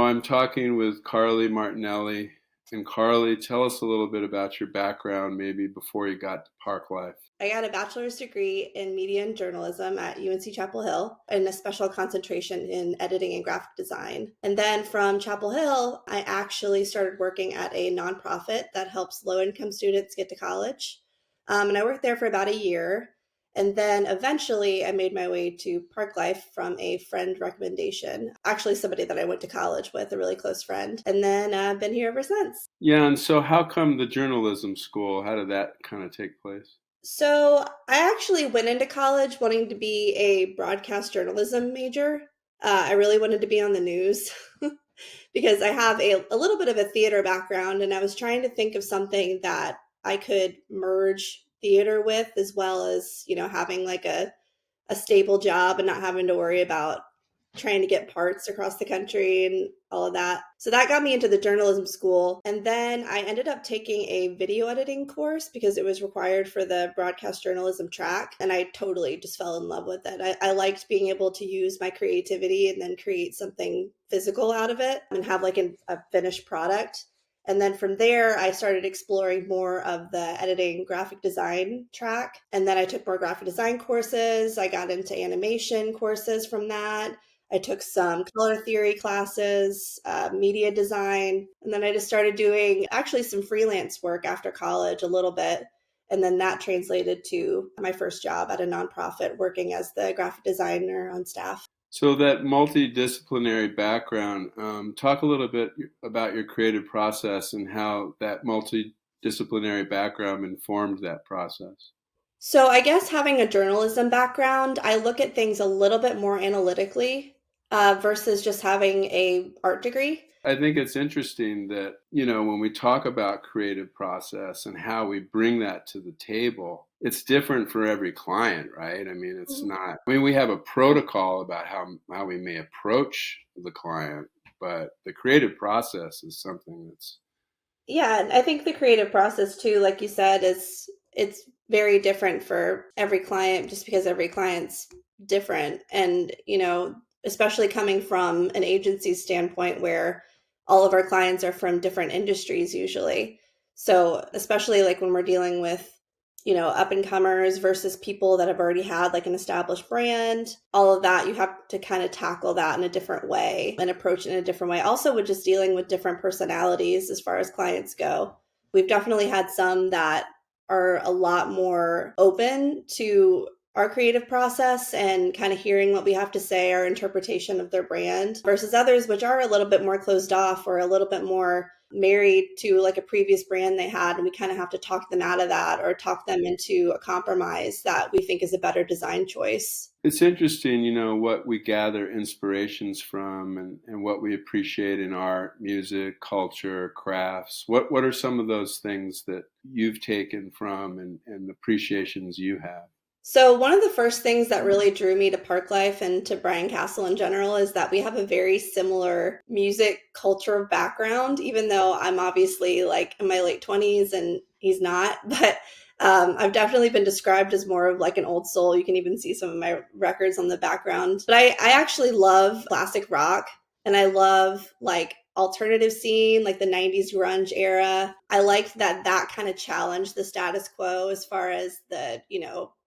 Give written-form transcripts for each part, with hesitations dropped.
I'm talking with Carly Martinelli. And Carly, tell us a little bit about your background, maybe before you got to Park Life. I got a bachelor's degree in media and journalism at UNC Chapel Hill and a special concentration in editing and graphic design. And then from Chapel Hill, I actually started working at a nonprofit that helps low income students get to college. And I worked there for about a year. And then eventually I made my way to Park Life from a friend recommendation, actually, somebody that I went to college with, a really close friend. And then I've been here ever since. Yeah, and so how come the journalism school? How did that kind of take place? So I actually went into college wanting to be a broadcast journalism major. I really wanted to be on the news because I have a little bit of a theater background, and I was trying to think of something that I could merge theater with, as well as, having like a stable job and not having to worry about trying to get parts across the country and all of that. So that got me into the journalism school. And then I ended up taking a video editing course because it was required for the broadcast journalism track. And I totally just fell in love with it. I liked being able to use my creativity and then create something physical out of it and have like a finished product. And then from there, I started exploring more of the editing graphic design track. And then I took more graphic design courses. I got into animation courses from that. I took some color theory classes, media design, and then I just started doing actually some freelance work after college a little bit. And then that translated to my first job at a nonprofit working as the graphic designer on staff. So that multidisciplinary background, talk a little bit about your creative process and how that multidisciplinary background informed that process. So I guess having a journalism background, I look at things a little bit more analytically versus just having a art degree. I think it's interesting that, when we talk about creative process and how we bring that to the table, it's different for every client, right? I mean, it's Mhm. not, I mean, we have a protocol about how we may approach the client, but the creative process is something that's, Yeah, and I think the creative process too, like you said, is it's very different for every client just because every client's different. And, especially coming from an agency standpoint where all of our clients are from different industries usually. So, especially like when we're dealing with, up and comers versus people that have already had like an established brand, all of that, you have to kind of tackle that in a different way and approach it in a different way. Also, with just dealing with different personalities as far as clients go. We've definitely had some that are a lot more open to our creative process and kind of hearing what we have to say, our interpretation of their brand, versus others which are a little bit more closed off or a little bit more married to like a previous brand they had, and we kind of have to talk them out of that or talk them into a compromise that we think is a better design choice. it's interesting, what we gather inspirations from and what we appreciate in art, music, culture, crafts. What are some of those things that you've taken from and appreciations you have? So, one of the first things that really drew me to Park Life and to Brian Castle in general is that we have a very similar music culture background, even though I'm obviously like in my late 20s and he's not. But I've definitely been described as more of like an old soul. You can even see some of my records on the background. But I actually love classic rock and I love like alternative scene, like the 90s grunge era. I liked that kind of challenged the status quo as far as the,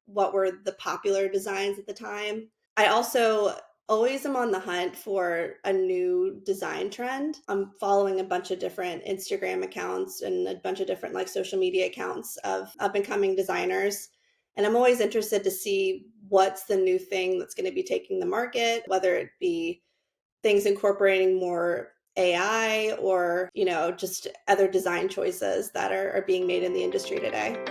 what were the popular designs at the time. I also always am on the hunt for a new design trend. I'm following a bunch of different Instagram accounts and a bunch of different like social media accounts of up and coming designers. And I'm always interested to see what's the new thing that's going to be taking the market, whether it be things incorporating more AI or, just other design choices that are being made in the industry today.